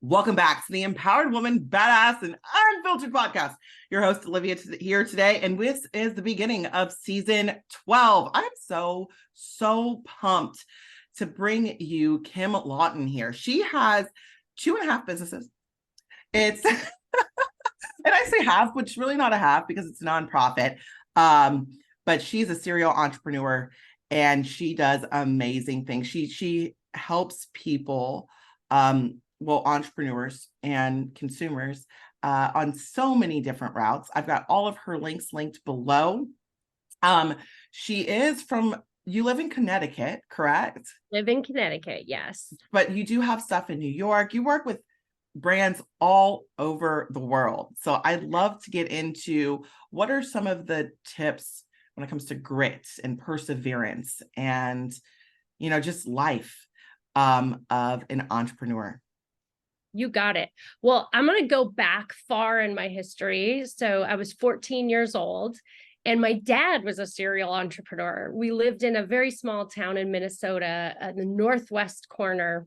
Welcome back to the Empowered Woman, Badass, and Unfiltered podcast. Your host, Olivia, here today, and this is the beginning of season 12. I'm so pumped to bring you Kim Lawton here. She has 2.5 businesses. It's, and I say half, which is really not a half because it's a nonprofit, but she's a serial entrepreneur, and she does amazing things. She helps people, entrepreneurs and consumers on so many different routes. I've got all of her links linked below. She is you live in Connecticut, correct? Live in Connecticut, yes. But you do have stuff in New York. You work with brands all over the world. So I'd love to get into what are some of the tips when it comes to grit and perseverance and, just life of an entrepreneur. You got it. Well, I'm going to go back far in my history. So I was 14 years old and my dad was a serial entrepreneur. We lived in a very small town in Minnesota at the northwest corner.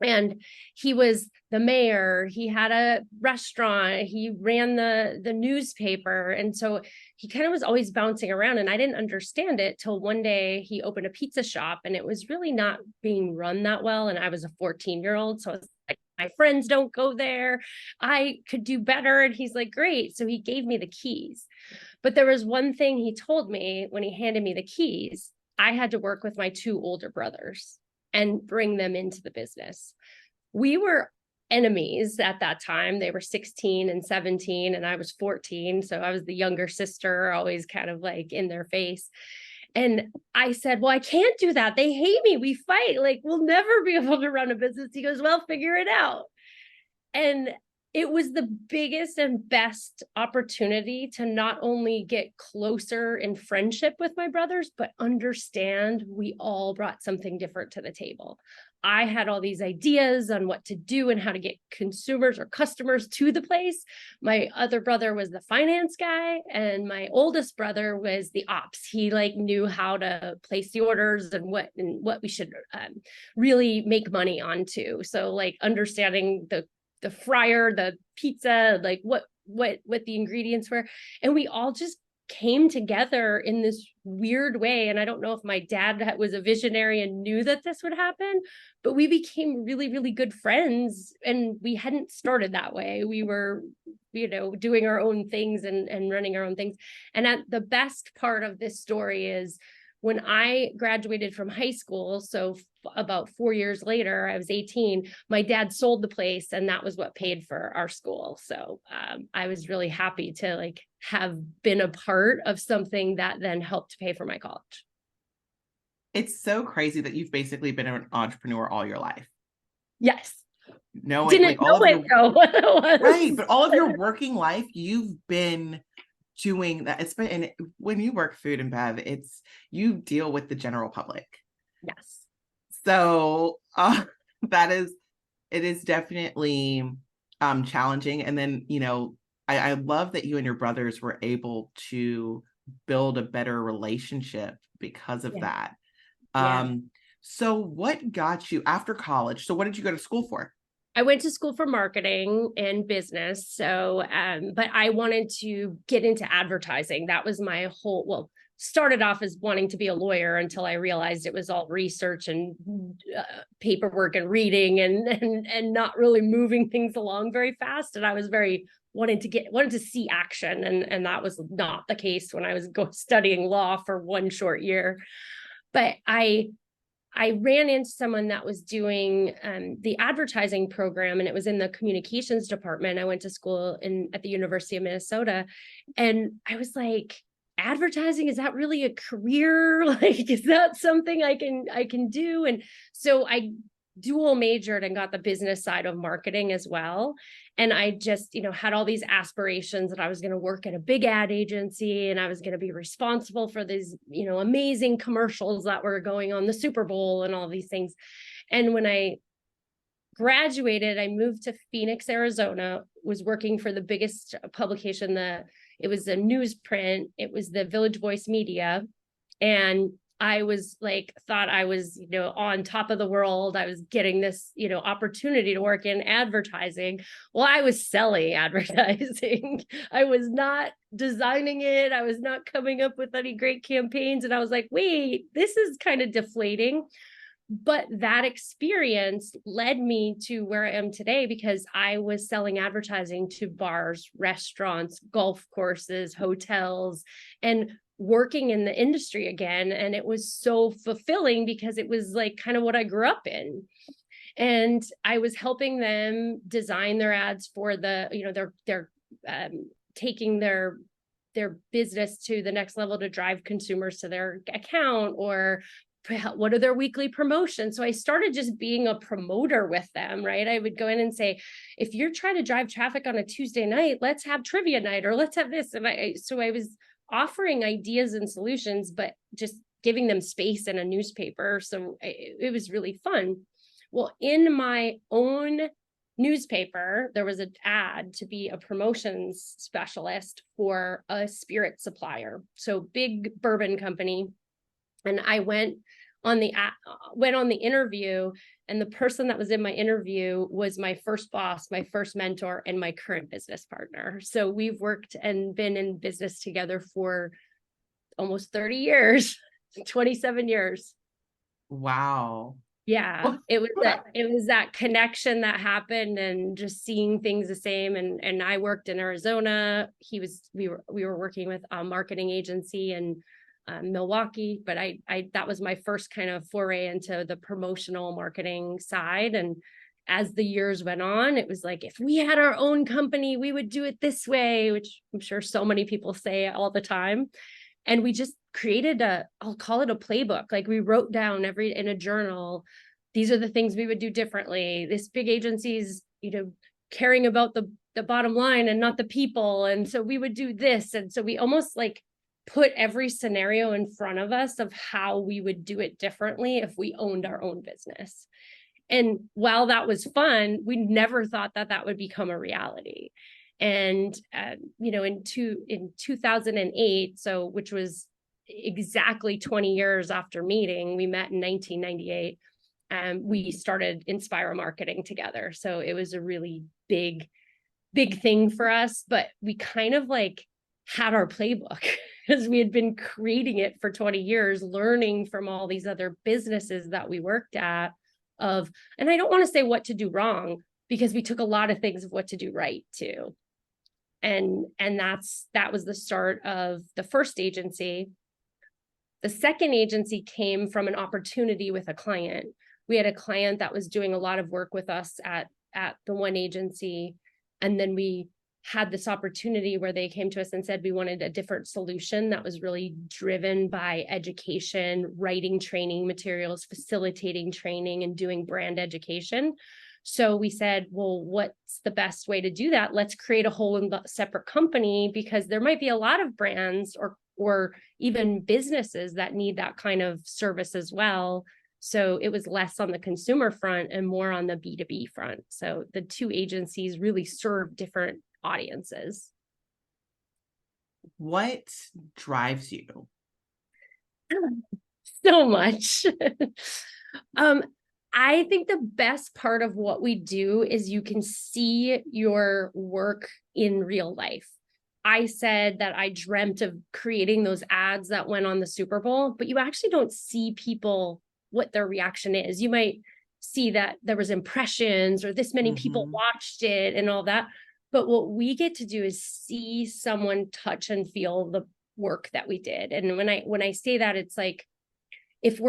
And he was the mayor. He had a restaurant. He ran the newspaper. And so he kind of was always bouncing around. And I didn't understand it till one day he opened a pizza shop and it was really not being run that well. And I was a 14-year-old. So I was like, my friends don't go there. I could do better. And he's like, great. So he gave me the keys. But there was one thing he told me when he handed me the keys. I had to work with my 2 older brothers and bring them into the business. We were enemies at that time. They were 16 and 17 and I was 14. So I was the younger sister, always kind of like in their face. And I said, well, I can't do that. They hate me. We fight. Like, we'll never be able to run a business. He goes, well, figure it out. And it was the biggest and best opportunity to not only get closer in friendship with my brothers, but understand we all brought something different to the table. I had all these ideas on what to do and how to get consumers or customers to the place. My other brother was the finance guy, and my oldest brother was the ops. He knew how to place the orders and what we should really make money onto. So understanding the fryer, the pizza, what the ingredients were. And we all just came together in this weird way. And I don't know if my dad was a visionary and knew that this would happen, but we became really, really good friends. And we hadn't started that way. We were, doing our own things and running our own things. And the best part of this story is when I graduated from high school, so about 4 years later, I was 18, my dad sold the place and that was what paid for our school. So I was really happy to have been a part of something that then helped pay for my college. It's so crazy that you've basically been an entrepreneur all your life. Yes. No, didn't know it though. Right, but all of your working life, you've been doing that. It's been, and when you work food and bev, you deal with the general public. Yes. So it is definitely challenging. And then, I love that you and your brothers were able to build a better relationship because of that. So what got you after college? So what did you go to school for? I went to school for marketing and business. So, but I wanted to get into advertising. That was my started off as wanting to be a lawyer until I realized it was all research and paperwork and reading and not really moving things along very fast. And I was wanted to see action. And that was not the case when I was studying law for one short year. But I ran into someone that was doing the advertising program, and it was in the communications department. I went to school at the University of Minnesota, and I was like, advertising, is that really a career? Is that something I can do? And so I dual majored and got the business side of marketing as well. And I just, had all these aspirations that I was going to work at a big ad agency and I was going to be responsible for these, amazing commercials that were going on the Super Bowl and all these things. And when I graduated, I moved to Phoenix, Arizona, was working for the biggest publication. It was a newsprint. It was the Village Voice Media. And I was like, thought I was, on top of the world. I was getting this, opportunity to work in advertising. Well, I was selling advertising. I was not designing it. I was not coming up with any great campaigns. And I was like, wait, this is kind of deflating. But that experience led me to where I am today, because I was selling advertising to bars, restaurants, golf courses, hotels, and working in the industry again. And it was so fulfilling because it was like kind of what I grew up in. And I was helping them design their ads for they're taking their business to the next level to drive consumers to their account, or what are their weekly promotions. So I started just being a promoter with them, right? I would go in and say, if you're trying to drive traffic on a Tuesday night, let's have trivia night, or let's have this. And so I was offering ideas and solutions, but just giving them space in a newspaper. So it was really fun. Well, in my own newspaper, there was an ad to be a promotions specialist for a spirit supplier. So big bourbon company. And I went on the interview, and the person that was in my interview was my first boss, my first mentor, and my current business partner. So we've worked and been in business together for almost 30 years, 27 years. Wow. Yeah, it was that connection that happened, and just seeing things the same. And I worked in Arizona. We were working with a marketing agency in Milwaukee, but that was my first kind of foray into the promotional marketing side. And as the years went on, it was like, if we had our own company, we would do it this way, which I'm sure so many people say all the time. And we just created I'll call it a playbook. Like, we wrote down in a journal, these are the things we would do differently. This big agency's, caring about the bottom line and not the people. And so we would do this. And so we almost like put every scenario in front of us of how we would do it differently if we owned our own business. And while that was fun, we never thought that would become a reality. And, in 2008, which was exactly 20 years after meeting, we met in 1998, we started Inspira marketing together. So it was a really big thing for us, but we kind of like had our playbook because we had been creating it for 20 years, learning from all these other businesses that we worked at and I don't want to say what to do wrong, because we took a lot of things of what to do right too. And that was the start of the first agency. The second agency came from an opportunity with a client. We had a client that was doing a lot of work with us at the one agency. And then we had this opportunity where they came to us and said, we wanted a different solution that was really driven by education, writing training materials, facilitating training, and doing brand education. So we said, well, what's the best way to do that? Let's create a whole separate company, because there might be a lot of brands or even businesses that need that kind of service as well. So it was less on the consumer front and more on the B2B front. So the two agencies really serve different audiences. What drives you? So much. I think the best part of what we do is you can see your work in real life. I said that I dreamt of creating those ads that went on the Super Bowl, but you actually don't see people, what their reaction is. You might see that there was impressions or this many people watched it and all that. But what we get to do is see someone touch and feel the work that we did. And when I say that, it's like, if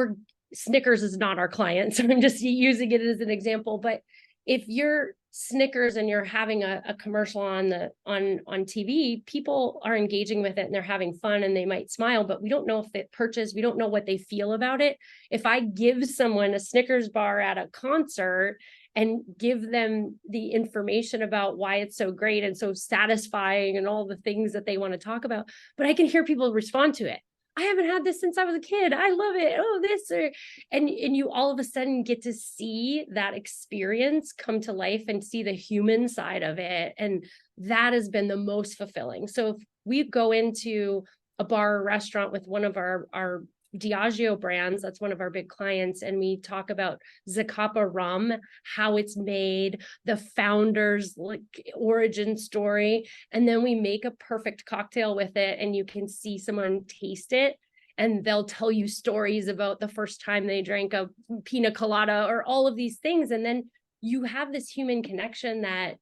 Snickers is not our client, so I'm just using it as an example. But if you're Snickers and you're having a commercial on TV, people are engaging with it and they're having fun and they might smile, but we don't know if they purchase, we don't know what they feel about it. If I give someone a Snickers bar at a concert and give them the information about why it's so great and so satisfying and all the things that they want to talk about, but I can hear people respond to it. I haven't had this since I was a kid. I love it. Oh, and you all of a sudden get to see that experience come to life and see the human side of it. And that has been the most fulfilling. So if we go into a bar or restaurant with one of our Diageo brands. That's one of our big clients. And we talk about Zacapa rum, how it's made, the founder's like origin story. And then we make a perfect cocktail with it. And you can see someone taste it, and they'll tell you stories about the first time they drank a pina colada or all of these things. And then you have this human connection that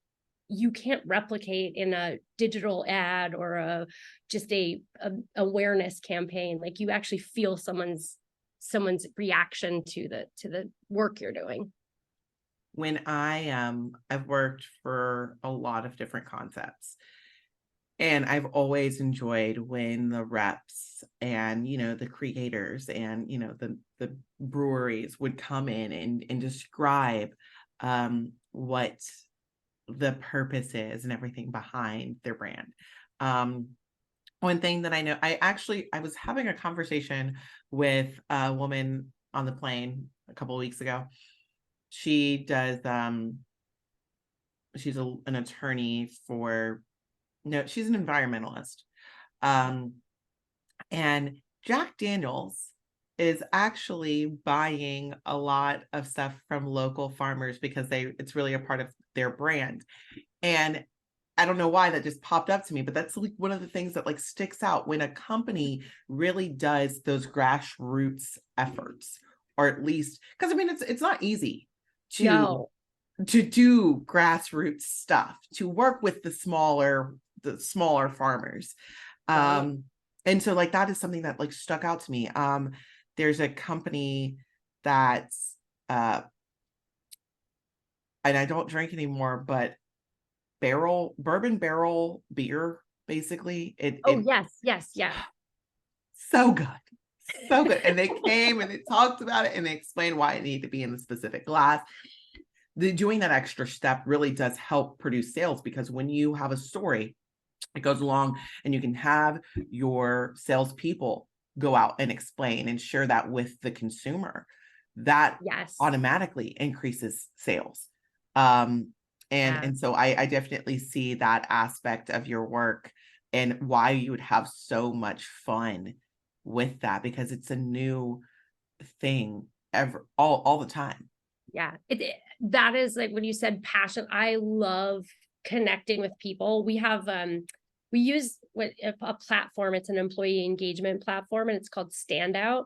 you can't replicate in a digital ad or just a awareness campaign. Like you actually feel someone's reaction to the work you're doing. When I've worked for a lot of different concepts, and I've always enjoyed when the reps and, the creators and, the breweries would come in and describe what the purpose is and everything behind their brand. One thing that I know, I was having a conversation with a woman on the plane a couple of weeks ago. She does, she's an attorney she's an environmentalist. And Jack Daniels is actually buying a lot of stuff from local farmers because it's really a part of their brand. And I don't know why that just popped up to me, but that's like one of the things that like sticks out when a company really does those grassroots efforts, or at least, because I mean, it's not easy to do grassroots stuff, to work with the smaller farmers. Right. And so like that is something that like stuck out to me. There's a company that's and I don't drink anymore, but bourbon barrel beer, basically. Yes. Yeah. So good. So good. And they came and they talked about it and they explained why it needed to be in the specific glass. Doing that extra step really does help produce sales, because when you have a story, it goes along and you can have your salespeople go out and explain and share that with the consumer. That automatically increases sales. And so I definitely see that aspect of your work and why you would have so much fun with that, because it's a new thing all the time. Yeah. That is like when you said passion. I love connecting with people. We have, we use a platform. It's an employee engagement platform, and it's called Standout.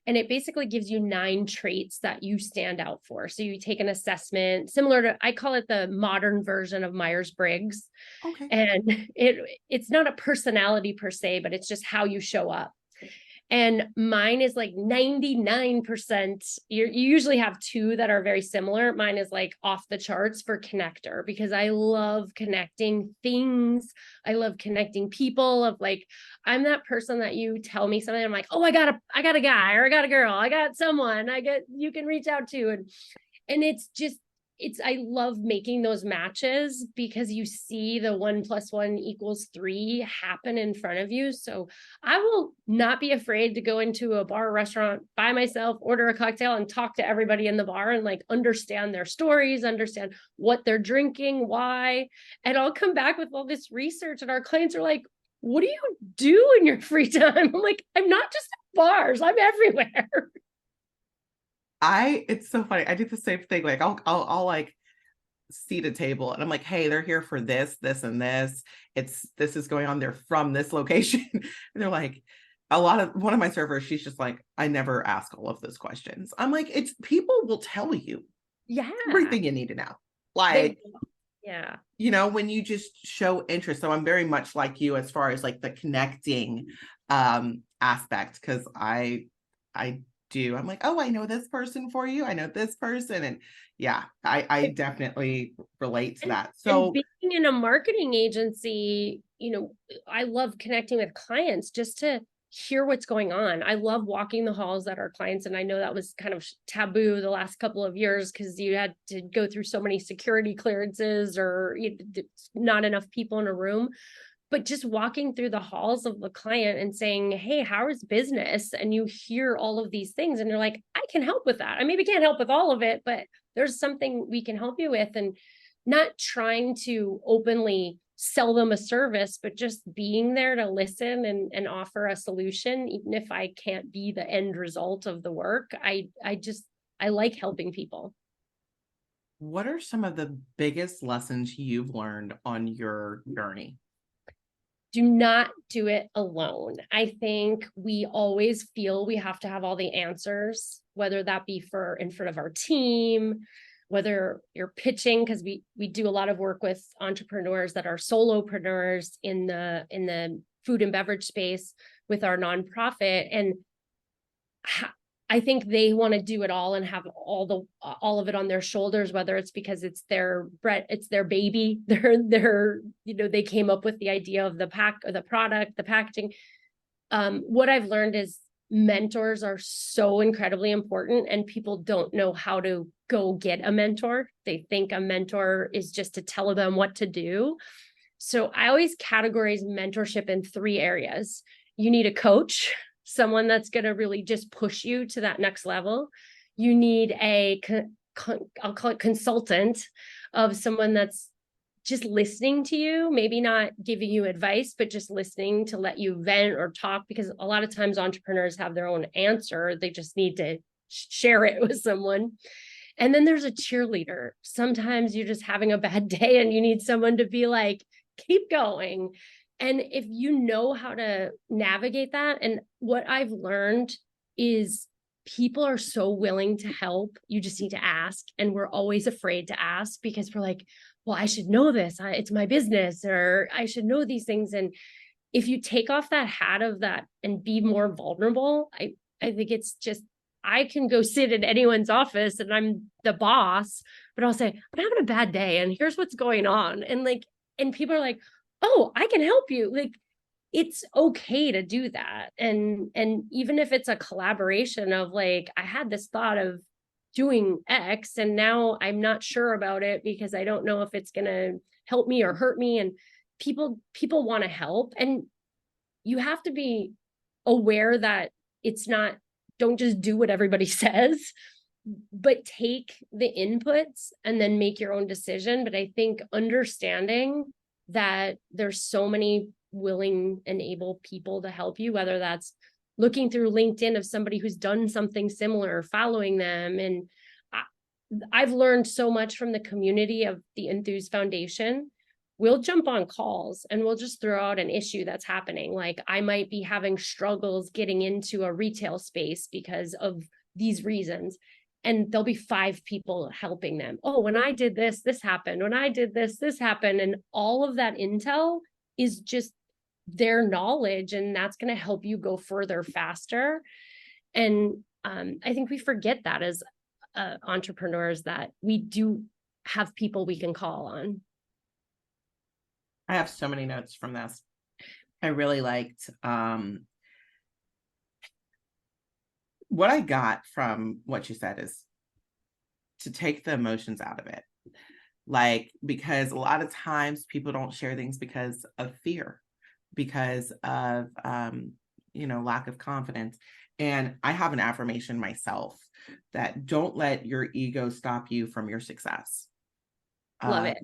And it basically gives you 9 traits that you stand out for. So you take an assessment similar to, I call it the modern version of Myers-Briggs. Okay. And it's not a personality per se, but it's just how you show up. And mine is like 99%. You usually have 2 that are very similar. Mine is like off the charts for connector, because I love connecting things. I love connecting people. Of like, I'm that person that you tell me something, I'm like, oh, I got a guy, or I got a girl, I got someone you can reach out to. And I love making those matches, because you see the 1 + 1 = 3 happen in front of you. So I will not be afraid to go into a bar or restaurant by myself, order a cocktail, and talk to everybody in the bar and like understand their stories, understand what they're drinking, why. And I'll come back with all this research, and our clients are like, what do you do in your free time? I'm like, I'm not just at bars, I'm everywhere. It's so funny. I do the same thing. Like I'll like seat a table and I'm like, hey, they're here for this, and this. This is going on. They're from this location. And they're like, one of my servers, she's just like, I never ask all of those questions. I'm like, people will tell you everything you need to know. Like, when you just show interest. So I'm very much like you as far as like the connecting aspect, because I do. I'm like, oh, I know this person for you. I know this person. And I definitely relate to that. So and being in a marketing agency, I love connecting with clients just to hear what's going on. I love walking the halls at our clients. And I know that was kind of taboo the last couple of years, because you had to go through so many security clearances, or not enough people in a room. But just walking through the halls of the client and saying, hey, how is business? And you hear all of these things and you're like, I can help with that. I maybe can't help with all of it, but there's something we can help you with. And not trying to openly sell them a service, but just being there to listen and offer a solution, even if I can't be the end result of the work. I like helping people. What are some of the biggest lessons you've learned on your journey? Do not do it alone. I think we always feel we have to have all the answers, whether that be in front of our team, whether you're pitching, because we do a lot of work with entrepreneurs that are solopreneurs in the food and beverage space with our nonprofit. And I think they want to do it all and have all of it on their shoulders, whether it's because it's their baby, they came up with the idea of the product, the packaging. What I've learned is mentors are so incredibly important, and people don't know how to go get a mentor. They think a mentor is just to tell them what to do. So I always categorize mentorship in 3 areas. You need a coach, someone that's going to really just push you to that next level. You need I'll call it consultant, of someone that's just listening to you, maybe not giving you advice, but just listening to let you vent or talk, because a lot of times entrepreneurs have their own answer. They just need to share it with someone. And then there's a cheerleader. Sometimes you're just having a bad day and you need someone to be like, keep going. And if you know how to navigate that, and what I've learned is people are so willing to help. You just need to ask. And we're always afraid to ask because we're like, well, I should know this. It's my business, or I should know these things. And if you take off that hat of that and be more vulnerable, I think it's just, I can go sit in anyone's office and I'm the boss, but I'll say, I'm having a bad day and here's what's going on. And people are like, oh, I can help you. Like, it's okay to do that. And even if it's a collaboration of like, I had this thought of doing X and now I'm not sure about it because I don't know if it's going to help me or hurt me. And people want to help. And you have to be aware that it's not, don't just do what everybody says, but take the inputs and then make your own decision. But I think understanding that there's so many willing and able people to help you, whether that's looking through LinkedIn of somebody who's done something similar, following them. And I've learned so much from the community of the Enthuse Foundation. We'll jump on calls and we'll just throw out an issue that's happening. Like, I might be having struggles getting into a retail space because of these reasons. And there'll be 5 people helping them. Oh, when I did this, this happened. When I did this, this happened. And all of that intel is just their knowledge, and that's going to help you go further faster. And I think we forget that as entrepreneurs, that we do have people we can call on. I have so many notes from this. I really liked what I got from what you said is to take the emotions out of it. Like, because a lot of times people don't share things because of fear, because of, lack of confidence. And I have an affirmation myself that don't let your ego stop you from your success. Love it.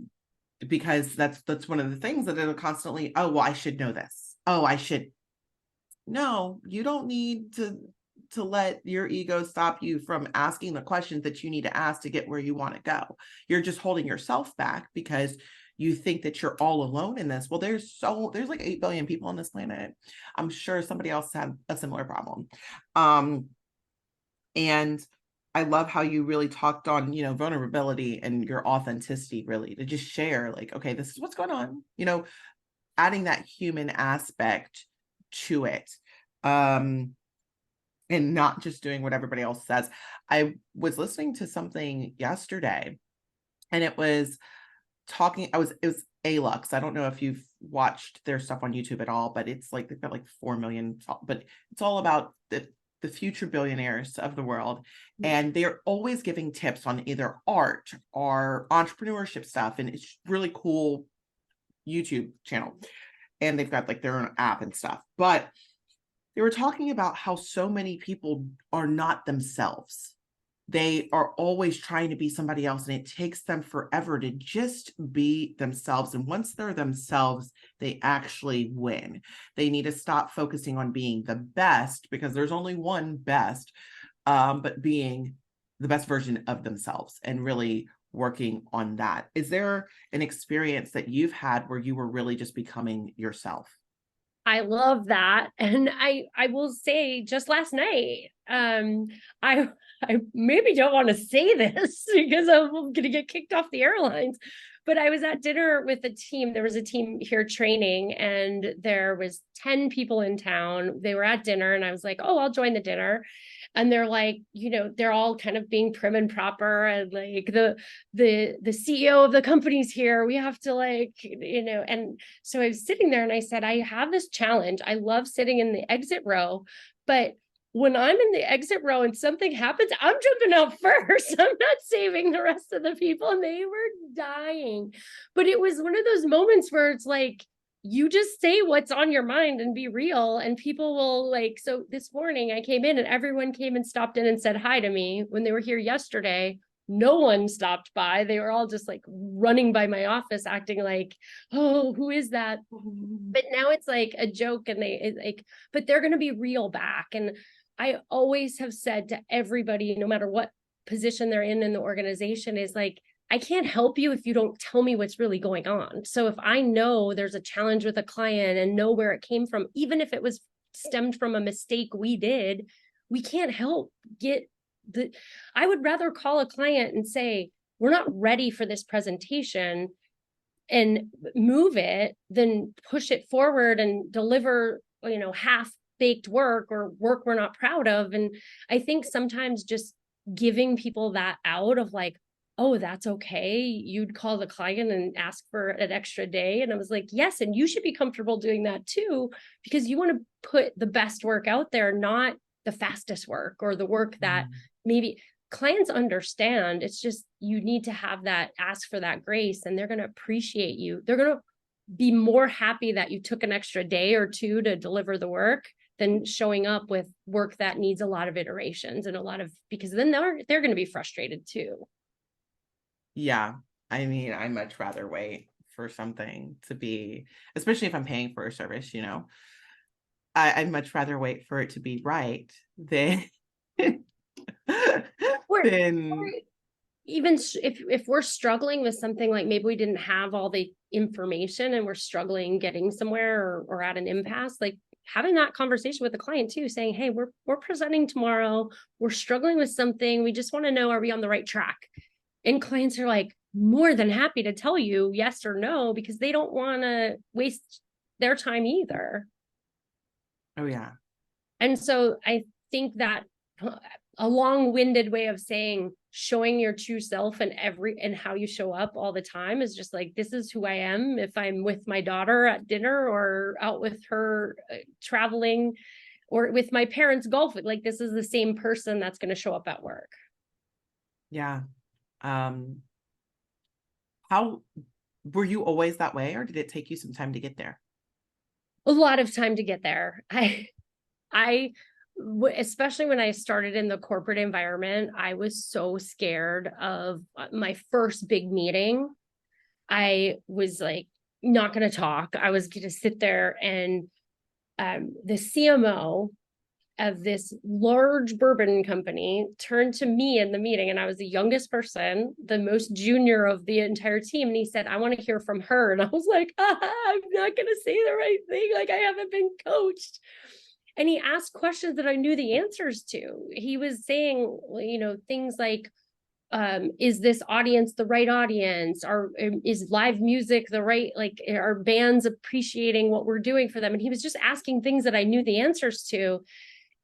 Because that's one of the things that it'll constantly, oh, well, I should know this. Oh, I should. No, you don't need to let your ego stop you from asking the questions that you need to ask to get where you want to go. You're just holding yourself back because you think that you're all alone in this. Well, there's like 8 billion people on this planet. I'm sure somebody else had a similar problem. And I love how you really talked on, vulnerability and your authenticity, really, to just share like, okay, this is what's going on, adding that human aspect to it. And not just doing what everybody else says. I was listening to something yesterday and it was Alux. I don't know if you've watched their stuff on YouTube at all, but it's like, they've got like 4 million, but it's all about the future billionaires of the world. And they're always giving tips on either art or entrepreneurship stuff. And it's really cool YouTube channel. And they've got like their own app and stuff, but they were talking about how so many people are not themselves. they are always trying to be somebody else, and it takes them forever to just be themselves. And once they're themselves, they actually win. They need to stop focusing on being the best, because there's only one best, but being the best version of themselves and really working on that. Is there an experience that you've had where you were really just becoming yourself? I love that. And I will say, just last night, I maybe don't want to say this because I'm going to get kicked off the airlines, but I was at dinner with a team. There was a team here training, and there was 10 people in town. They were at dinner, and I was like, oh, I'll join the dinner. And they're like, they're all kind of being prim and proper, and like the CEO of the company's here. We have to and so I was sitting there and I said, I have this challenge. I love sitting in the exit row, but when I'm in the exit row and something happens, I'm jumping out first. I'm not saving the rest of the people. And they were dying. But it was one of those moments where it's like, you just say what's on your mind and be real, and people will so this morning I came in and everyone came and stopped in and said hi to me. When they were here yesterday, no one stopped by. They were all just running by my office acting like, oh, who is that? But now it's like a joke, and but they're going to be real back. And I always have said to everybody, no matter what position they're in the organization, is like, I can't help you if you don't tell me what's really going on. So if I know there's a challenge with a client and know where it came from, even if it was stemmed from a mistake we did, we can't help I would rather call a client and say, we're not ready for this presentation, and move it, than push it forward and deliver, half-baked work or work we're not proud of. And I think sometimes just giving people that out of oh, that's okay. You'd call the client and ask for an extra day. And I was like, yes. And you should be comfortable doing that too, because you want to put the best work out there, not the fastest work or the work that maybe clients understand. It's just, you need to have that, ask for that grace, and they're going to appreciate you. They're going to be more happy that you took an extra day or two to deliver the work than showing up with work that needs a lot of iterations and because then they're going to be frustrated too. Yeah. I mean, I'd much rather wait for something to be, especially if I'm paying for a service, I'd much rather wait for it to be right than, or even if we're struggling with something, like maybe we didn't have all the information and we're struggling getting somewhere or at an impasse, having that conversation with the client too, saying, hey, we're presenting tomorrow. We're struggling with something. We just want to know, are we on the right track? And clients are more than happy to tell you yes or no, because they don't want to waste their time either. Oh, yeah. And so I think that a long-winded way of saying showing your true self and how you show up all the time is just this is who I am. If I'm with my daughter at dinner or out with her traveling, or with my parents golfing, this is the same person that's going to show up at work. Yeah. How were you always that way, or did it take you some time to get there? A lot of time to get there. Especially when I started in the corporate environment, I was so scared of my first big meeting. I was not going to talk. I was going to sit there, and the CMO of this large bourbon company turned to me in the meeting, and I was the youngest person, the most junior of the entire team. And he said, I want to hear from her. And I was like, I'm not going to say the right thing. I haven't been coached. And he asked questions that I knew the answers to. He was saying, things like, is this audience the right audience? Is live music the right, are bands appreciating what we're doing for them? And he was just asking things that I knew the answers to.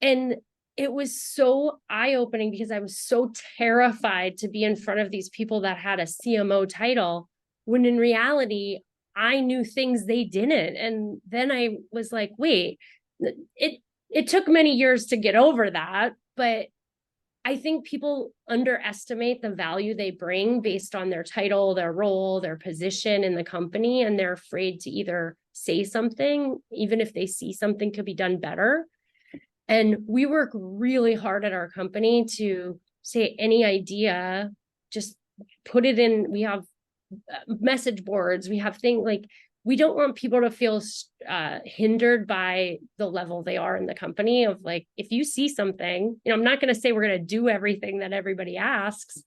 And it was so eye-opening, because I was so terrified to be in front of these people that had a CMO title, when in reality, I knew things they didn't. And then I was like, wait, it took many years to get over that. But I think people underestimate the value they bring based on their title, their role, their position in the company. And they're afraid to either say something, even if they see something could be done better. And we work really hard at our company to say any idea, just put it in. We have message boards. We have things like, we don't want people to feel hindered by the level they are in the company of like, if you see something, I'm not going to say we're going to do everything that everybody asks,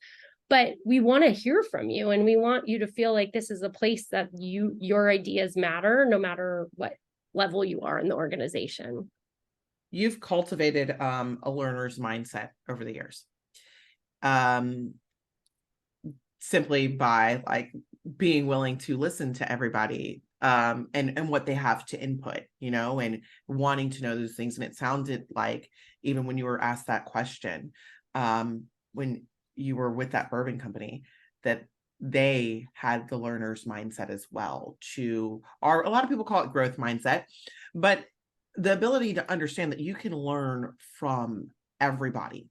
but we want to hear from you. And we want you to feel like this is a place that your ideas matter, no matter what level you are in the organization. You've cultivated a learner's mindset over the years. Simply by like being willing to listen to everybody and what they have to input, and wanting to know those things. And it sounded like even when you were asked that question, when you were with that bourbon company, that they had the learner's mindset as well, a lot of people call it growth mindset, but the ability to understand that you can learn from everybody.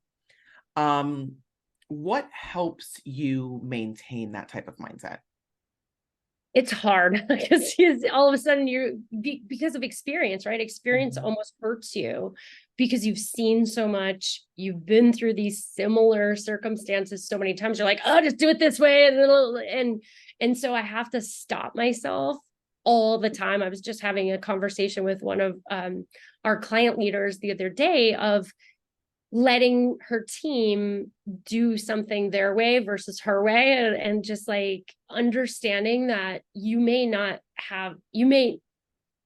What helps you maintain that type of mindset? It's hard because all of a sudden because of experience, right? Experience almost hurts you because you've seen so much, you've been through these similar circumstances so many times. You're like, oh, just do it this way. And so I have to stop myself all the time. I was just having a conversation with one of our client leaders the other day of letting her team do something their way versus her way, and just like understanding that you may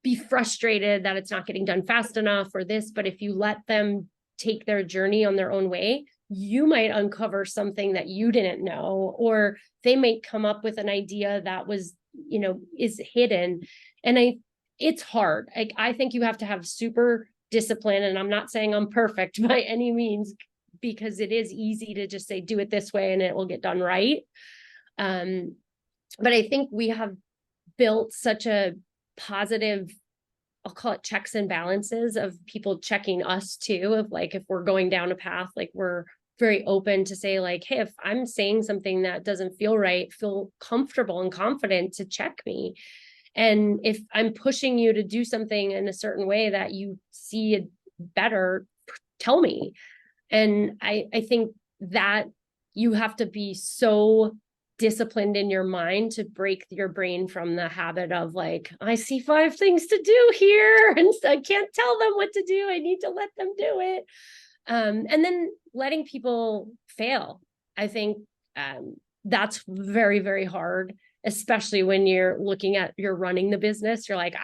be frustrated that it's not getting done fast enough or this, but if you let them take their journey on their own way, you might uncover something that you didn't know, or they might come up with an idea that was, is hidden. And it's hard. I think you have to have super discipline, and I'm not saying I'm perfect by any means, because it is easy to just say, do it this way and it will get done right. But I think we have built such a positive, I'll call it checks and balances, of people checking us too, of like, if we're going down a path, like we're very open to say like, hey, if I'm saying something that doesn't feel right, feel comfortable and confident to check me. And if I'm pushing you to do something in a certain way that you see it better, tell me. And I think that you have to be so disciplined in your mind to break your brain from the habit of like, I see 5 things to do here and I can't tell them what to do. I need to let them do it. And then letting people fail. I think that's very, very hard, especially when you're running the business. You're like,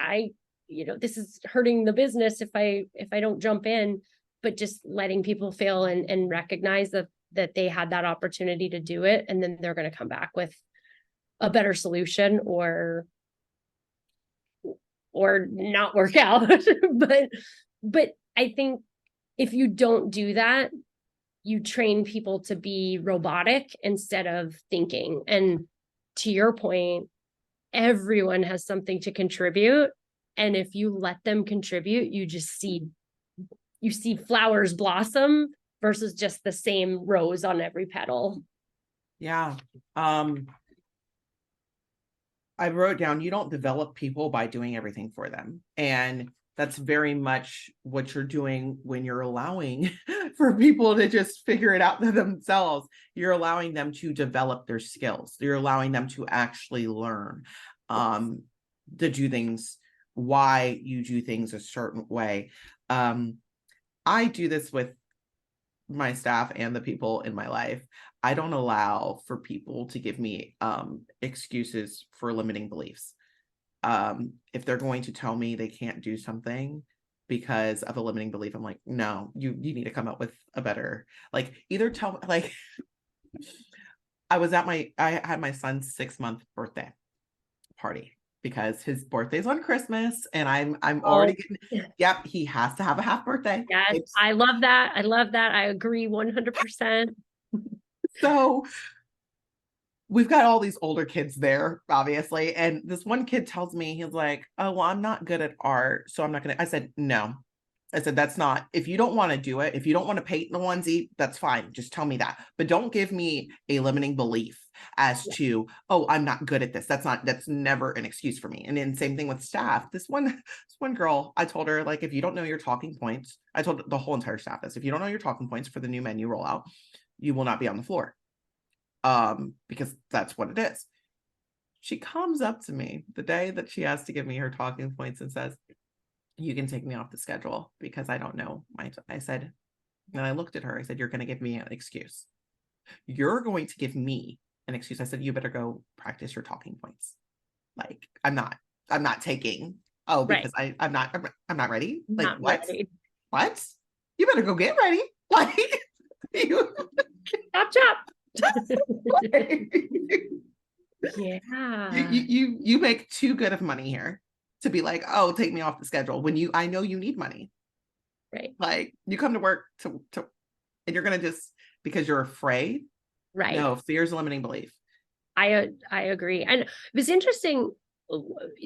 this is hurting the business if I don't jump in. But just letting people fail and recognize that they had that opportunity to do it, and then they're going to come back with a better solution or not work out. but I think if you don't do that, you train people to be robotic instead of thinking. And to your point, everyone has something to contribute. And if you let them contribute, you see flowers blossom versus just the same rose on every petal. Yeah. I wrote down, you don't develop people by doing everything for them. And that's very much what you're doing when you're allowing for people to just figure it out for themselves. You're allowing them to develop their skills. You're allowing them to actually learn to do things, why you do things a certain way. I do this with my staff and the people in my life. I don't allow for people to give me excuses for limiting beliefs. If they're going to tell me they can't do something because of a limiting belief, I'm like, no, you need to come up with a better, like, either tell, like, I had my son's 6-month birthday party because his birthday's on Christmas, and I'm already getting, yep, he has to have a half birthday. Yes, I love that. I agree 100%. So we've got all these older kids there, obviously. And this one kid tells me, he's like, oh, well, I'm not good at art, so I'm not going to. I said, no. I said, that's not, if you don't want to do it, if you don't want to paint in a onesie, that's fine. Just tell me that. But don't give me a limiting belief as to, oh, I'm not good at this. That's never an excuse for me. And then same thing with staff. This one girl, I told her, like, if you don't know your talking points, I told the whole entire staff this, if you don't know your talking points for the new menu rollout, you will not be on the floor. Because that's what it is. She comes up to me the day that she has to give me her talking points and says, you can take me off the schedule because I don't know. I said, and I looked at her, I said, you're going to give me an excuse. You're going to give me an excuse. I said, you better go practice your talking points. Like, I'm not taking, because I'm not ready. Like, Not what? ready. What? You better go get ready. Like, you Chop. yeah. Yeah. You make too good of money here to be like, oh, take me off the schedule when I know you need money. Right. Like, you come to work to and you're gonna just because you're afraid. Right. No, fear is a limiting belief. I agree. And it was interesting.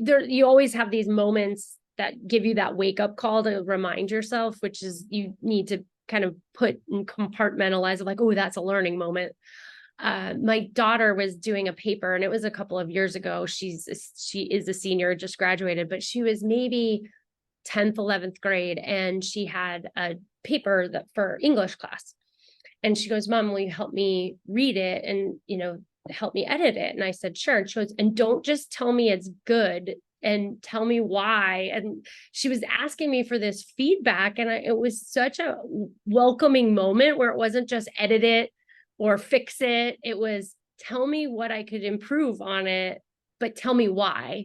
There, you always have these moments that give you that wake up call to remind yourself, which is you need to kind of put and compartmentalize it, like, oh, that's a learning moment. My daughter was doing a paper, and it was a couple of years ago. She is a senior, just graduated, but she was maybe 10th, 11th grade, and she had a paper that for English class. And she goes, Mom, will you help me read it and, help me edit it? And I said, sure. And she goes, and don't just tell me it's good, and tell me why. And she was asking me for this feedback. And it was such a welcoming moment where it wasn't just edit it or fix it. It was, tell me what I could improve on it, but tell me why.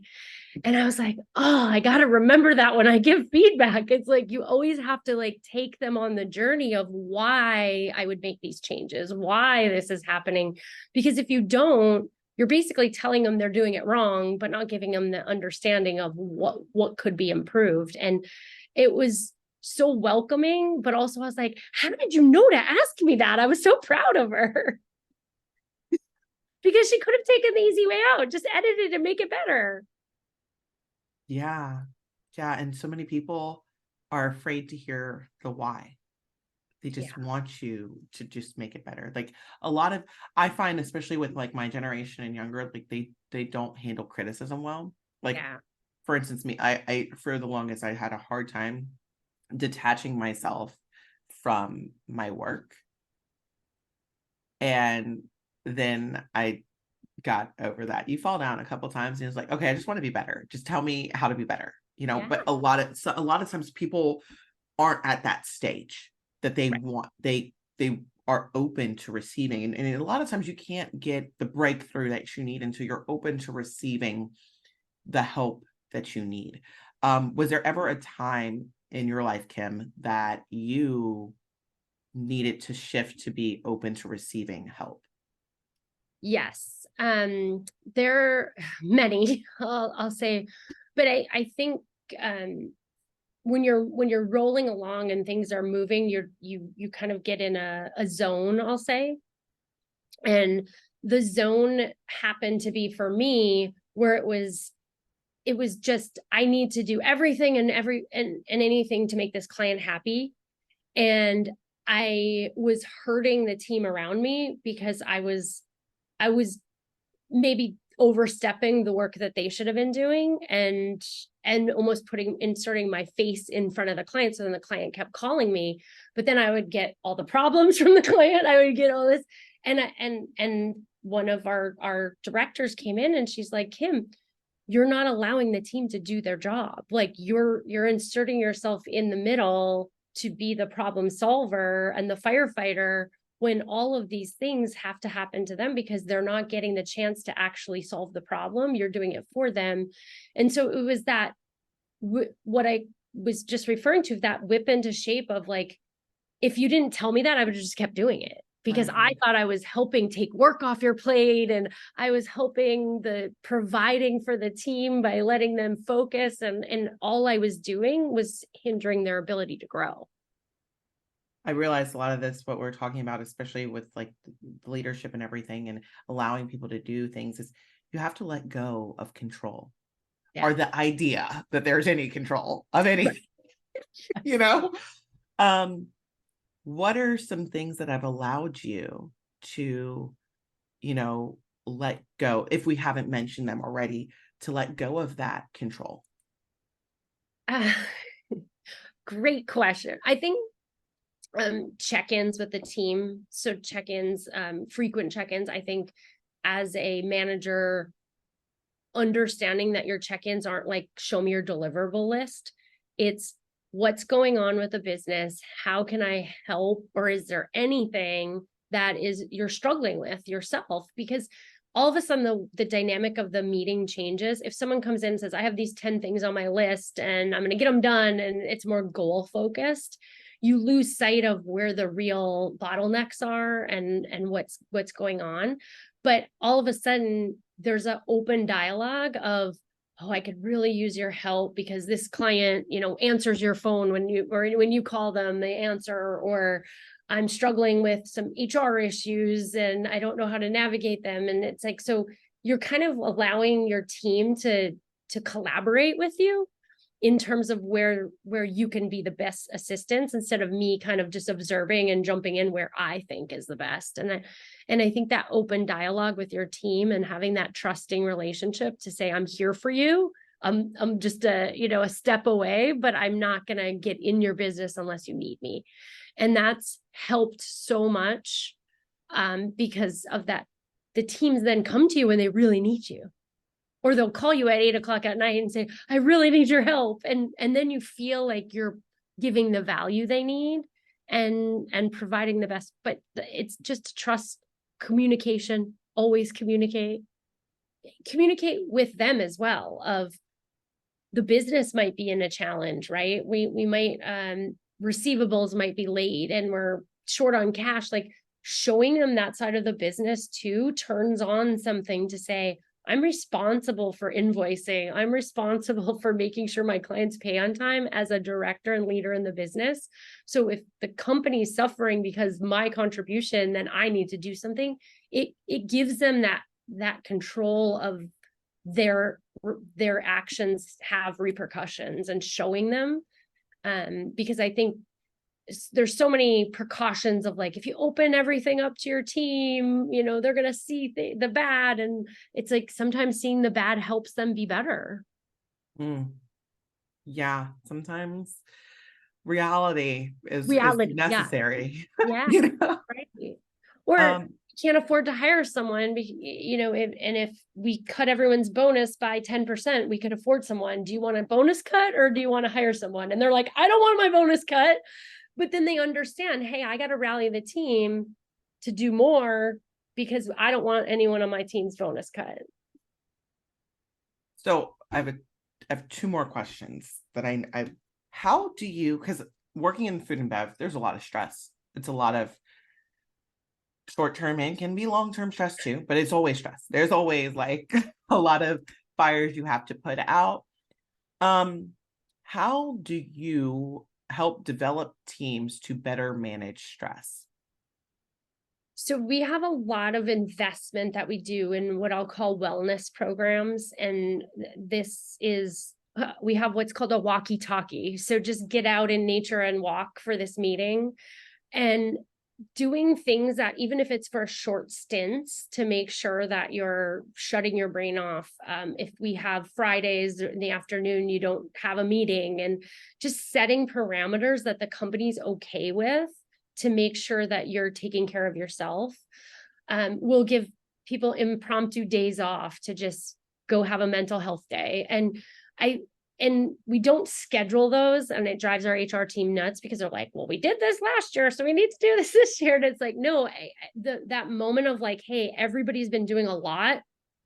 And I was like, oh, I got to remember that when I give feedback. It's like, you always have to like take them on the journey of why I would make these changes, why this is happening. Because if you don't, you're basically telling them they're doing it wrong, but not giving them the understanding of what could be improved. And it was so welcoming, but also I was like, how did you know to ask me that? I was so proud of her. Because she could have taken the easy way out, just edit it and make it better. Yeah. And so many people are afraid to hear the why. They just want you to just make it better. Like I find, especially with like my generation and younger, like they don't handle criticism well. Like, for instance, me, I for the longest, I had a hard time detaching myself from my work. And then I got over that. You fall down a couple of times and it's like, okay, I just want to be better. Just tell me how to be better, but a lot of times people aren't at that stage that they want, they are open to receiving. And a lot of times you can't get the breakthrough that you need until you're open to receiving the help that you need. Was there ever a time in your life, Kim, that you needed to shift to be open to receiving help? Yes. There are many, I'll say, but I think, when you're rolling along and things are moving, you kind of get in a zone, I'll say. And the zone happened to be for me where it was just, I need to do everything and anything to make this client happy. And I was hurting the team around me because I was maybe overstepping the work that they should have been doing and almost inserting my face in front of the client. So then the client kept calling me, but then I would get all the problems from the client. I would get all this. And one of our directors came in and she's like, Kim, you're not allowing the team to do their job. Like you're inserting yourself in the middle to be the problem solver and the firefighter, when all of these things have to happen to them because they're not getting the chance to actually solve the problem. You're doing it for them. And so it was that, what I was just referring to, that whip into shape of like, if you didn't tell me that, I would have just kept doing it because I thought I was helping take work off your plate and I was helping providing for the team by letting them focus. And all I was doing was hindering their ability to grow. I realized a lot of this, what we're talking about, especially with like the leadership and everything and allowing people to do things, is you have to let go of control or the idea that there's any control of anything, What are some things that have allowed you to, let go, if we haven't mentioned them already, to let go of that control? Great question. I think check-ins with the team. So check-ins, frequent check-ins. I think as a manager, understanding that your check-ins aren't like, show me your deliverable list. It's what's going on with the business. How can I help? Or is there anything that you're struggling with yourself? Because all of a sudden the dynamic of the meeting changes. If someone comes in and says, I have these 10 things on my list and I'm going to get them done, and it's more goal focused, you lose sight of where the real bottlenecks are and what's going on. But all of a sudden there's an open dialogue of, oh, I could really use your help because this client, answers your phone when you call them, they answer, or I'm struggling with some HR issues and I don't know how to navigate them. And it's like, so you're kind of allowing your team to collaborate with you in terms of where you can be the best assistance, instead of me kind of just observing and jumping in where I think is the best. And I think that open dialogue with your team and having that trusting relationship to say, I'm here for you. I'm just a step away, but I'm not going to get in your business unless you need me. And that's helped so much because of that. The teams then come to you when they really need you, or they'll call you at 8:00 at night and say, I really need your help. And then you feel like you're giving the value they need and providing the best. But it's just trust, communication, always communicate with them as well. Of the business might be in a challenge, right? We might, receivables might be late and we're short on cash. Like, showing them that side of the business too turns on something to say, I'm responsible for invoicing. I'm responsible for making sure my clients pay on time as a director and leader in the business. So if the company's suffering because my contribution, then I need to do something. It gives them that control of their actions have repercussions, and showing them. Because I think there's so many precautions of like, if you open everything up to your team, they're going to see the bad. And it's like, sometimes seeing the bad helps them be better. Yeah. Sometimes reality is necessary. Yeah. Right. Or can't afford to hire someone, if we cut everyone's bonus by 10%, we could afford someone. Do you want a bonus cut or do you want to hire someone? And they're like, I don't want my bonus cut. But then they understand, hey, I got to rally the team to do more because I don't want anyone on my team's bonus cut. So I have two more questions that how do you, because working in food and bev, there's a lot of stress. It's a lot of short-term and can be long-term stress too, but it's always stress. There's always like a lot of fires you have to put out. How do you help develop teams to better manage stress? So we have a lot of investment that we do in what I'll call wellness programs. And this is, we have what's called a walkie-talkie. So just get out in nature and walk for this meeting, and doing things that, even if it's for short stints, to make sure that you're shutting your brain off. If we have Fridays in the afternoon, you don't have a meeting, and just setting parameters that the company's okay with to make sure that you're taking care of yourself. We'll give people impromptu days off to just go have a mental health day. And we don't schedule those, and it drives our HR team nuts because they're like, well, we did this last year, so we need to do this year. And it's like, no, that moment of like, hey, everybody's been doing a lot.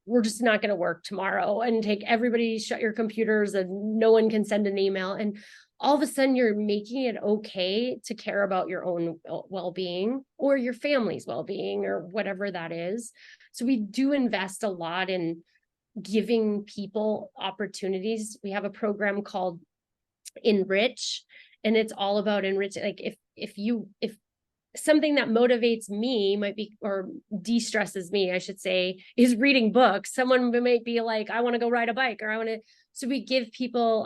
We're just not going to work tomorrow, and everybody shut your computers and no one can send an email. And all of a sudden you're making it okay to care about your own well-being or your family's well-being or whatever that is. So we do invest a lot in giving people opportunities. We have a program called Enrich, and it's all about enriching. Like if something that motivates me might be, or de-stresses me, I should say, is reading books. Someone might be like, I want to go ride a bike, or I want to. So we give people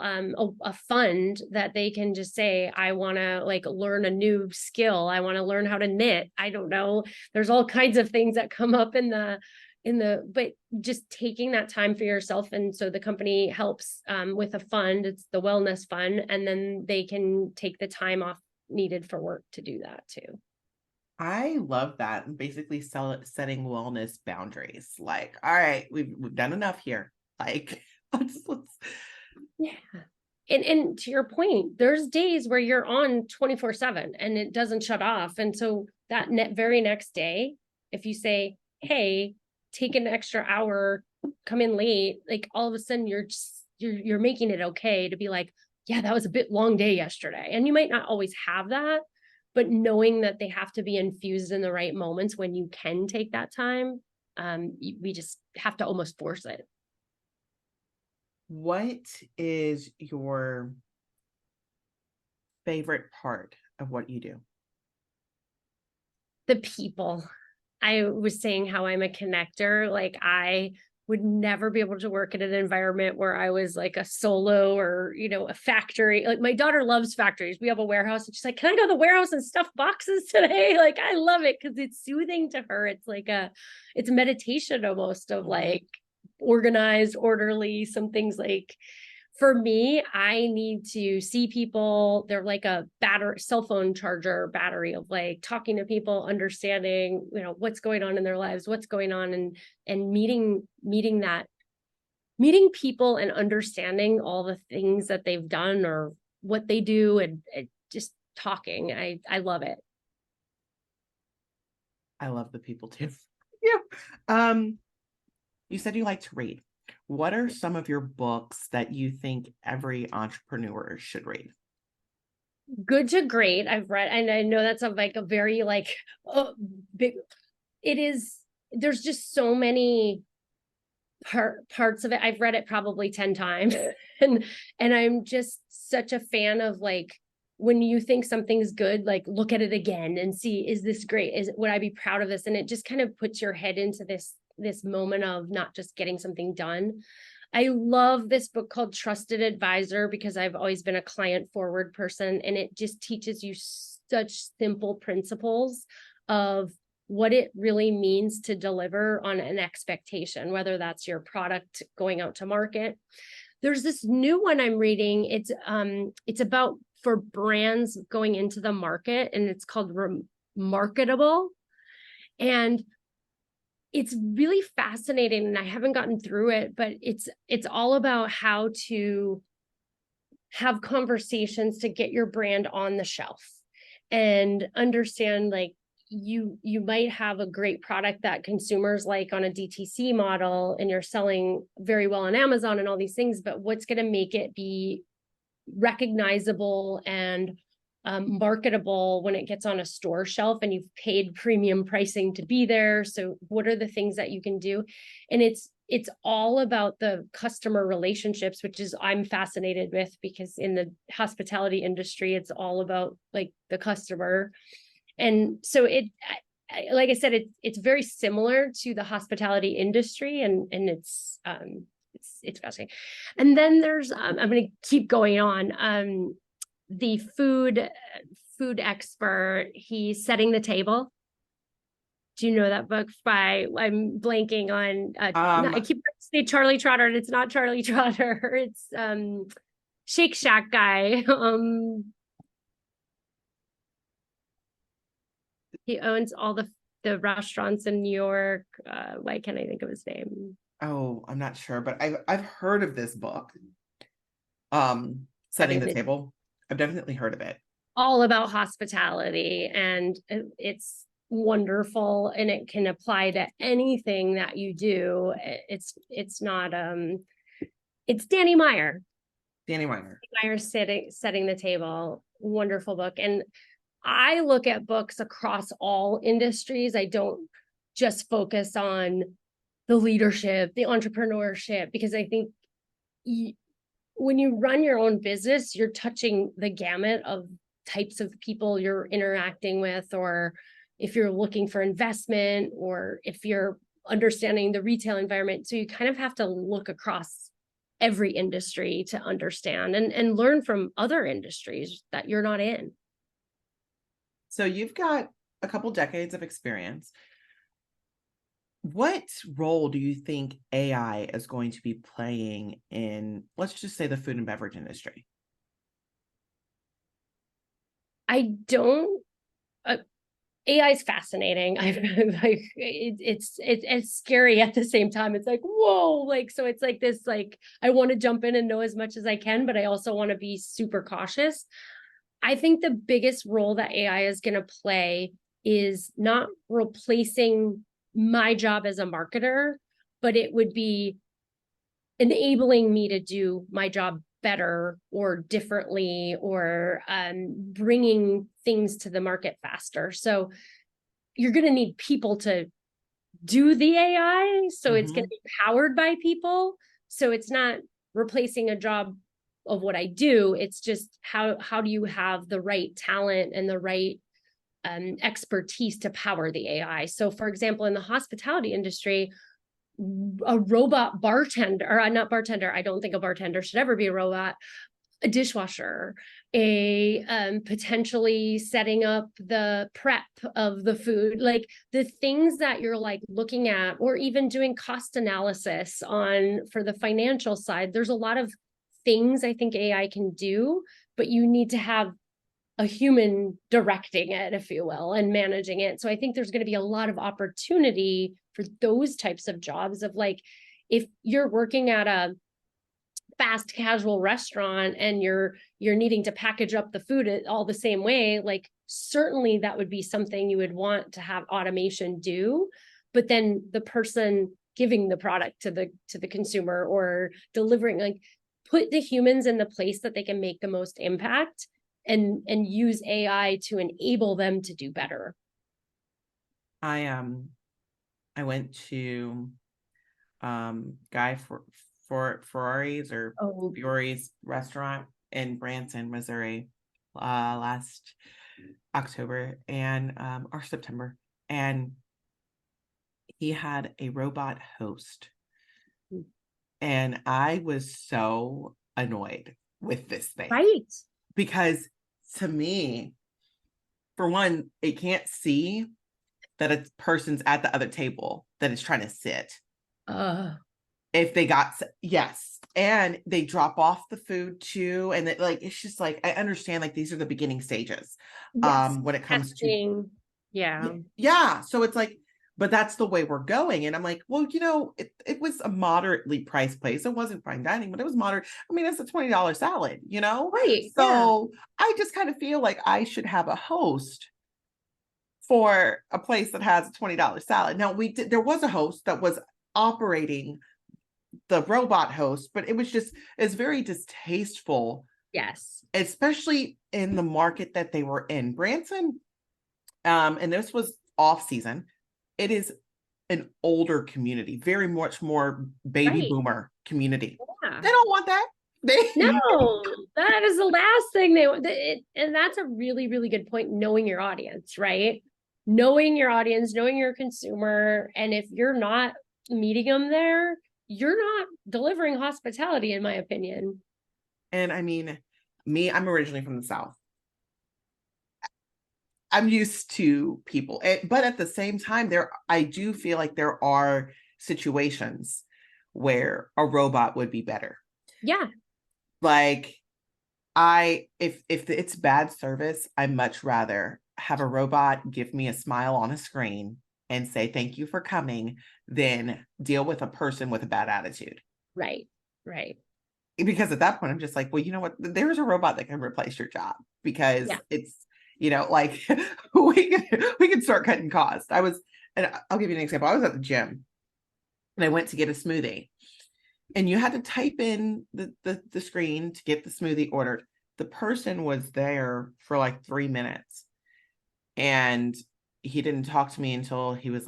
a fund that they can just say, I want to like learn a new skill. I want to learn how to knit. I don't know. There's all kinds of things that come up but just taking that time for yourself. And so the company helps with a fund. It's the wellness fund. And then they can take the time off needed for work to do that too. I love that. And basically setting wellness boundaries. Like, all right, we've done enough here. Like, let's. Yeah. And to your point, there's days where you're on 24/7 and it doesn't shut off. And so that very next day, if you say, hey, take an extra hour, come in late, like all of a sudden you're making it okay to be like, yeah, that was a bit long day yesterday. And you might not always have that, but knowing that they have to be infused in the right moments when you can take that time, we just have to almost force it. What is your favorite part of what you do? The people. I was saying how I'm a connector. Like I would never be able to work in an environment where I was like a solo or, a factory. Like my daughter loves factories. We have a warehouse and she's like, can I go to the warehouse and stuff boxes today? Like I love it because it's soothing to her. It's like it's meditation almost of like organized, orderly, some things like for me, I need to see people. They're like a cell phone charger battery of like talking to people, understanding, what's going on in their lives, what's going on, and meeting people and understanding all the things that they've done or what they do, and just talking. I love it. I love the people too. Yeah. You said you like to read. What are some of your books that you think every entrepreneur should read? Good to Great. I've read, and I know that's a very big. It is. There's just so many parts of it. I've read it probably 10 times, and I'm just such a fan of like when you think something's good, like look at it again and see, is this great? Would I be proud of this? And it just kind of puts your head into this moment of not just getting something done. I love this book called Trusted Advisor because I've always been a client forward person, and it just teaches you such simple principles of what it really means to deliver on an expectation, whether that's your product going out to market. There's this new one I'm reading. It's about for brands going into the market, and it's called Marketable. And it's really fascinating, and I haven't gotten through it, but it's all about how to have conversations to get your brand on the shelf and understand like you might have a great product that consumers like on a DTC model and you're selling very well on Amazon and all these things, but what's going to make it be recognizable and marketable when it gets on a store shelf and you've paid premium pricing to be there. So what are the things that you can do? And it's all about the customer relationships, which is I'm fascinated with, because in the hospitality industry, it's all about like the customer. And so like I said, it's very similar to the hospitality industry, and it's fascinating. And then there's I'm going to keep going on. The food expert, he's Setting the Table. Do you know that book I'm blanking on, I keep saying Charlie Trotter, and it's not Charlie Trotter. It's Shake Shack guy. He owns all the restaurants in New York. Why can't I think of his name? Oh, I'm not sure, but I've heard of this book. Setting the Table. I've definitely heard of it. All about hospitality, and it's wonderful, and it can apply to anything that you do. It's not it's Danny Meyer. Danny Meyer Setting the Table. Wonderful book. And I look at books across all industries. I don't just focus on the leadership, the entrepreneurship, because I think when you run your own business, you're touching the gamut of types of people you're interacting with, or if you're looking for investment, or if you're understanding the retail environment. So you kind of have to look across every industry to understand and learn from other industries that you're not in. So you've got a couple decades of experience. What role do you think AI is going to be playing in, let's just say, the food and beverage industry? I don't, AI is fascinating. I like it's scary at the same time. It's like, whoa, like, so it's like this, like, I want to jump in and know as much as I can, but I also want to be super cautious. I think the biggest role that AI is going to play is not replacing my job as a marketer, but it would be enabling me to do my job better or differently, or bringing things to the market faster. So you're going to need people to do the AI. So it's going to be powered by people. So it's not replacing a job of what I do. It's just how do you have the right talent and the right expertise to power the AI? So for example, in the hospitality industry, a robot bartender, or not bartender, I don't think a bartender should ever be a robot, a dishwasher, a potentially setting up the prep of the food, like the things that you're like looking at, or even doing cost analysis on for the financial side. There's a lot of things I think AI can do, but you need to have a human directing it, if you will, and managing it. So I think there's going to be a lot of opportunity for those types of jobs of, like, if you're working at a fast casual restaurant and you're needing to package up the food all the same way, like certainly that would be something you would want to have automation do. But then the person giving the product to the consumer or delivering, like, put the humans in the place that they can make the most impact, and use AI to enable them to do better. I went to Guy for Ferrari's or Fiori's restaurant in Branson, Missouri, last October and or September, and he had a robot host, and I was so annoyed with this thing, right? Because to me, for one, it can't see that a person's at the other table that is trying to sit. If they got, yes, and they drop off the food too, and it, like, it's just like, I understand, like, these are the beginning stages, yes, when it comes testing. yeah. So it's like, but that's the way we're going. And I'm like, well, it was a moderately priced place. It wasn't fine dining, but it was moderate. I mean, it's a $20 salad, Right. So I just kind of feel like I should have a host for a place that has a $20 salad. Now, there was a host that was operating the robot host, but it's very distasteful. Yes. Especially in the market that they were in, Branson. And this was off season. It is an older community, very much more baby boomer community. Yeah. They don't want that. No, that is the last thing they want. And that's a really, really good point. Knowing your audience, right? Knowing your audience, knowing your consumer. And if you're not meeting them there, you're not delivering hospitality, in my opinion. And I mean, I'm originally from the South. I'm used to people, but at the same time, I do feel like there are situations where a robot would be better. Yeah. Like, if it's bad service, I much rather have a robot give me a smile on a screen and say thank you for coming than deal with a person with a bad attitude. Right. Right. Because at that point, I'm just like, well, you know what? There's a robot that can replace your job, because it's, like, we can start cutting costs. And I'll give you an example. I was at the gym and I went to get a smoothie, and you had to type in the screen to get the smoothie ordered. The person was there for like 3 minutes, and he didn't talk to me until he was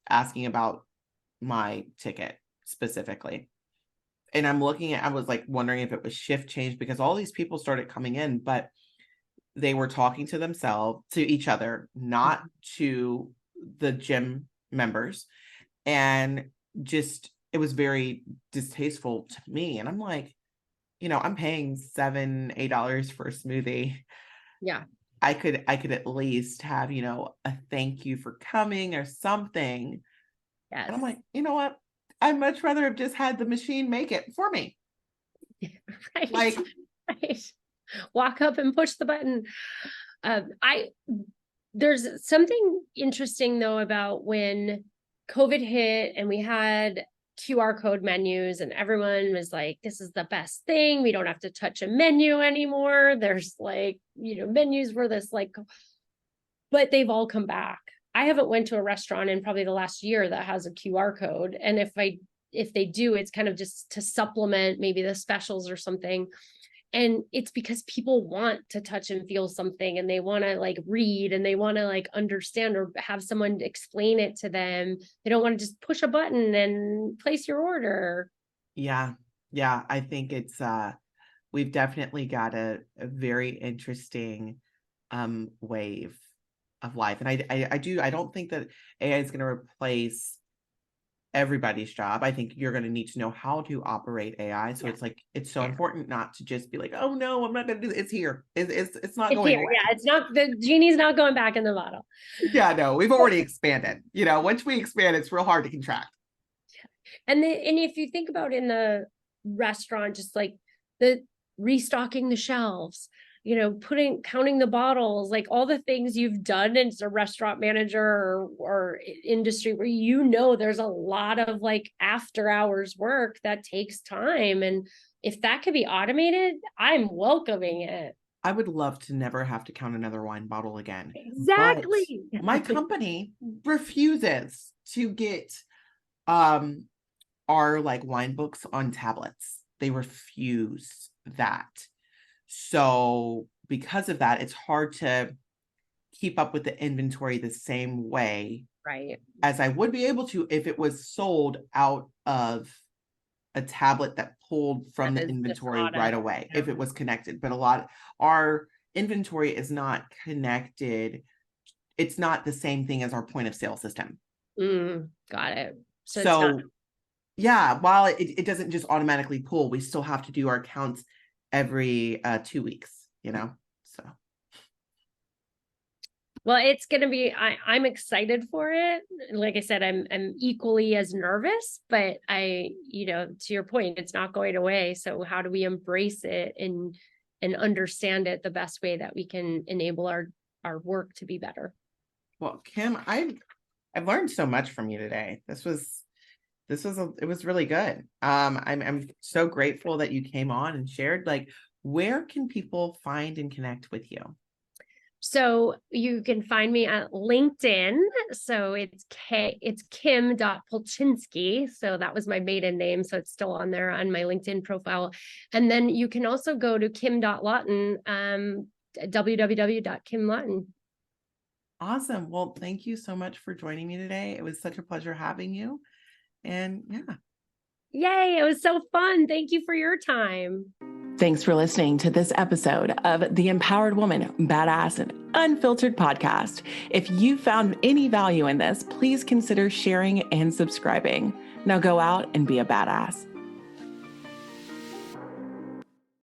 asking about my ticket specifically. And I was like wondering if it was shift change, because all these people started coming in, but they were talking to each other, not to the gym members. And just, it was very distasteful to me. And I'm like, I'm paying $7-8 for a smoothie. Yeah. I could at least have, a thank you for coming or something. Yes. And I'm like, you know what? I'd much rather have just had the machine make it for me. Right. Like, right. Walk up and push the button. There's something interesting though about when COVID hit and we had QR code menus and everyone was like, this is the best thing. We don't have to touch a menu anymore. There's like, menus were this like, but they've all come back. I haven't went to a restaurant in probably the last year that has a QR code. And if they do, it's kind of just to supplement maybe the specials or something. And it's because people want to touch and feel something, and they want to like read, and they want to like understand or have someone explain it to them. They don't want to just push a button and place your order. Yeah. Yeah. I think it's, we've definitely got a very interesting, wave of life. And I don't think that AI is going to replace everybody's job. I think you're going to need to know how to operate AI. So it's so important not to just be like, oh no, I'm not going to do it. It's here. It's not going away. Yeah, it's not, the genie's not going back in the bottle. Yeah, no, we've already expanded. Once we expand, it's real hard to contract. And if you think about in the restaurant, just like the restocking the shelves, counting the bottles, like all the things you've done as a restaurant manager or industry where there's a lot of like after hours work that takes time. And if that could be automated, I'm welcoming it. I would love to never have to count another wine bottle again. Exactly. But my company refuses to get our like wine books on tablets. They refuse that. So because of that, it's hard to keep up with the inventory the same way, right, as I would be able to if it was sold out of a tablet that pulled from the inventory right away, if it was connected. But our inventory is not connected. It's not the same thing as our point of sale system. Got it. So yeah, while it doesn't just automatically pull, we still have to do our counts every 2 weeks, so. Well, it's going to be, I'm excited for it. Like I said, I'm equally as nervous, but to your point, it's not going away. So how do we embrace it and understand it the best way that we can enable our work to be better? Well, Kim, I've learned so much from you today. It was really good. I'm so grateful that you came on and shared. Like, where can people find and connect with you? So you can find me at LinkedIn. So it's Kim.Polchinski. So that was my maiden name. So it's still on there on my LinkedIn profile. And then you can also go to Kim.Lawton, www.kimlawton. Awesome. Well, thank you so much for joining me today. It was such a pleasure having you. And yeah. Yay, it was so fun. Thank you for your time. Thanks for listening to this episode of the Empowered Woman, Badass and Unfiltered podcast. If you found any value in this, please consider sharing and subscribing. Now go out and be a badass.